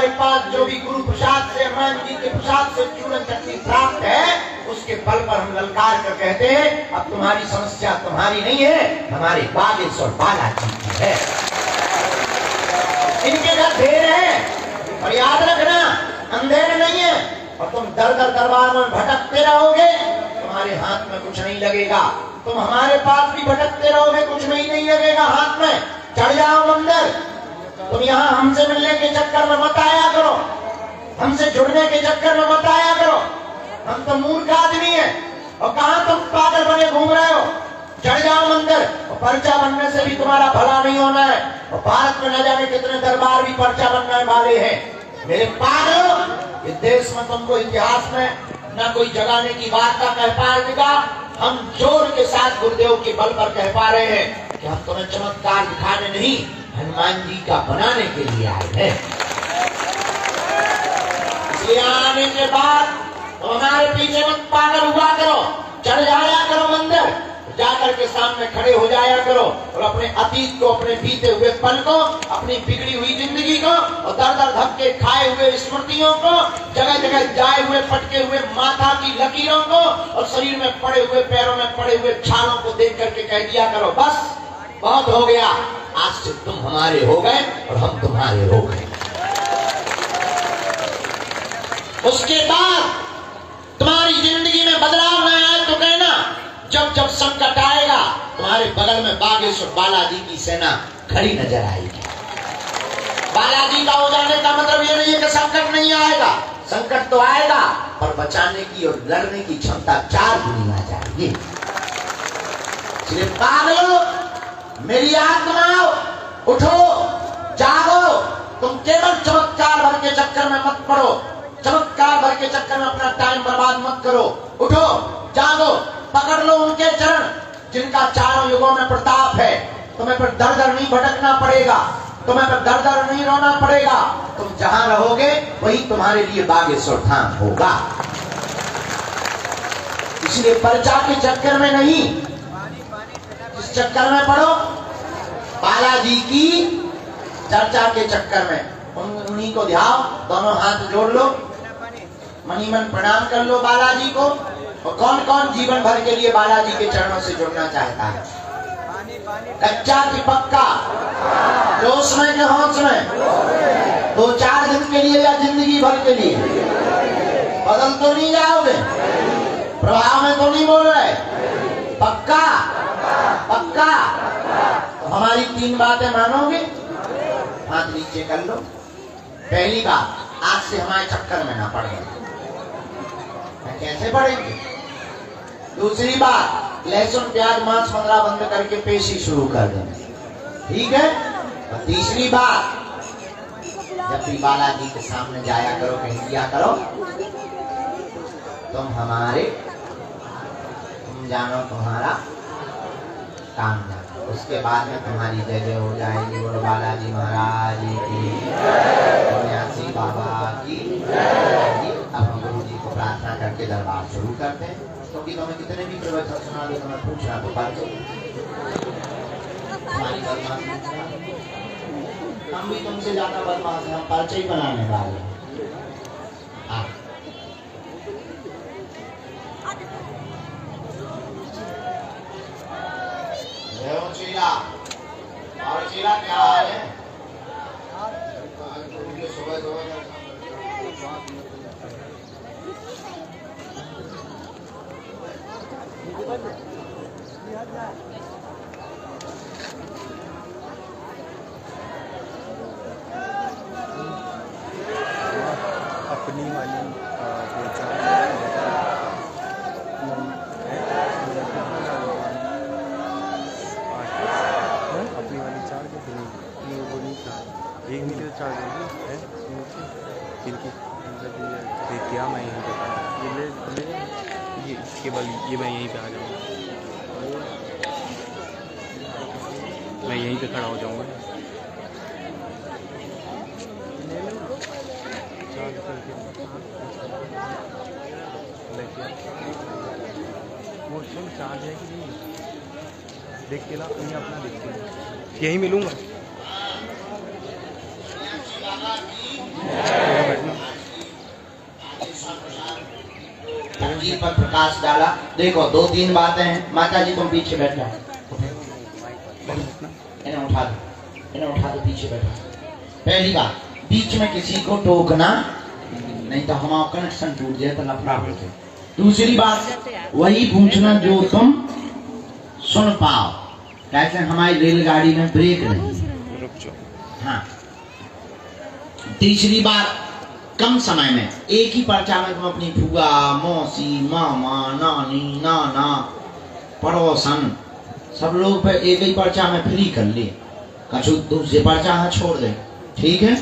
हमारे पास जो भी गुरु प्रसाद से, हनुमान जी के प्रसाद से चूर्ण शक्ति प्राप्त है, उसके बल पर हम ललकार कर कहते हैं अब तुम्हारी समस्या तुम्हारी नहीं है, हमारे बागेश्वर बालाजी की है। इनके घर ढेर है, और याद रखना अंधेरे नहीं है, और तुम दर दर दरबार में भटकते रहोगे, तुम्हारे हाथ में कुछ नहीं लगेगा। तुम हमारे पास भी भटकते रहोगे, कुछ में ही नहीं लगेगा हाथ में। चढ़ जाओ मंदिर। तुम यहाँ हमसे मिलने के चक्कर में मत आया करो, हमसे जुड़ने के चक्कर में मत आया करो। हम तो मूर्ख आदमी है, और कहाँ तुम पागल बने घूम रहे हो। चढ़ जाओ मंदिर। और पर्चा बनने से भी तुम्हारा भला नहीं होना है, और भारत में न जाने कितने दरबार भी पर्चा बनने वाले हैं। मेरे पागल, इस देश में तुमको इतिहास में न कोई जगाने की वार्ता कह पाएगा। हम जोर के साथ गुरुदेव के बल पर कह पा रहे हैं कि हम तुम्हें चमत्कार दिखाने नहीं, हनुमान जी का बनाने के लिए आए हैं। इसलिए आने के बाद तो हमारे पीछे मत पागल हुआ करो, चढ़ जाया करो मंदिर, जाकर के सामने खड़े हो जाया करो, और अपने अतीत को, अपने बीते हुए पल को, अपनी बिगड़ी हुई जिंदगी को, और दर दर धक्के खाए हुए स्मृतियों को, जगह जगह जाए हुए फटके हुए माथा की लकीरों को, और शरीर में पड़े हुए, पैरों में पड़े हुए छालों को देख करके कह दिया करो बस बहुत हो गया, आज से तुम हमारे हो गए और हम तुम्हारे हो गए। उसके बाद तुम्हारी जिंदगी में बदलाव न आए तो कहना, जब जब संकट आएगा तुम्हारे बगल में बागेश्वर बालाजी की सेना खड़ी नजर आएगी। बालाजी का हो जाने का मतलब ये नहीं है कि संकट नहीं आएगा, संकट तो आएगा, पर बचाने की और लड़ने की क्षमता 4 गुनी आ जाएगी। इसलिए पागलों, मेरी आत्माओं, उठो, जागो। तुम केवल चमत्कार भर के चक्कर में मत पड़ो, चमत्कार भर के चक्कर में अपना टाइम बर्बाद मत करो। उठो, जागो, पकड़ लो उनके चरण जिनका चारों युगों में प्रताप है। तुम्हें पर दर दर नहीं भटकना पड़ेगा, तुम्हें पर दर दर नहीं रोना पड़ेगा। तुम जहां रहोगे वही तुम्हारे लिए बागेश्वर धाम होगा। इसलिए पर्चा के चक्कर में नहीं, इस चक्कर में पड़ो बालाजी की चर्चा के चक्कर में। उन्हीं को ध्यान, दोनों हाथ जोड़ लो, मनी मन प्रणाम कर लो बालाजी को। और कौन कौन जीवन भर के लिए बालाजी के चरणों से जुड़ना चाहता है? कच्चा की पक्का, जोश में के होश में, 2-4 दिन के लिए या जिंदगी भर के लिए? बदल तो नहीं जाओगे, प्रभाव में तो नहीं बोल रहे? पक्का पक्का। तो हमारी 3 बातें मानोगे? हाथ नीचे कर लो। पहली बात, आज से हमारे चक्कर में ना पड़ेगा। कैसे पड़ेंगे? दूसरी बात, लहसुन प्याज मांस मंगरा बंद करके पेशी शुरू कर देंगे, ठीक है? और तीसरी बात, जब भी बालाजी के सामने जाया करो, कह दिया करो तुम हमारे, तुम जानो तुम्हारा काम जानो। उसके बाद में तुम्हारी जय जय हो जाएगी। बोलो बालाजी महाराज की, सन्यासी बाबा की। अब हम गुरु जी को प्रार्थना करके दरबार शुरू करते हैं, क्योंकि तुम्हें कितने भी प्रवचन सुना दो, तुम्हें पूछना तो पाचो हमारी बदमाश, हम भी तुमसे ज्यादा बदमाश हैं, हम पर्चे ही बनाने वाले हैं। और चीला क्या हाल है? सुबह अपनी वाली अपनी वाली चार्ज वो नहीं था, 1 मीटर चार्ज है इनकी, क्या मैं यहीं पे ये केवल ये मैं यहीं पे आ जाऊँगा, मैं यहीं पे खड़ा हो जाऊँगा। मोशन चार्ज है कि नहीं देख के ला, तुम्हें अपना देख के यहीं मिलूँगा। जिंदगी पर प्रकाश डाला। देखो 2-3 बातें हैं। माता जी तुम पीछे बैठ जाओ, इन्हें उठा दो, इन्हें उठा दो, पीछे बैठा। पहली बात, बीच में किसी को टोकना नहीं तो हमारा कनेक्शन टूट जाए तो लफड़ा हो जाए। दूसरी बात, वही पूछना जो तुम सुन पाओ। कैसे हमारी रेलगाड़ी में ब्रेक नहीं, रुक जाओ। हाँ। तीसरी बात, कम समय में एक ही पर्चा में तुम अपनी फुआ, मौसी, मामा, नानी, नाना, पड़ोसन सब लोग पे एक ही पर्चा में फ्री कर लिए, कछु दूसरे पर्चा छोड़ दे, ठीक है।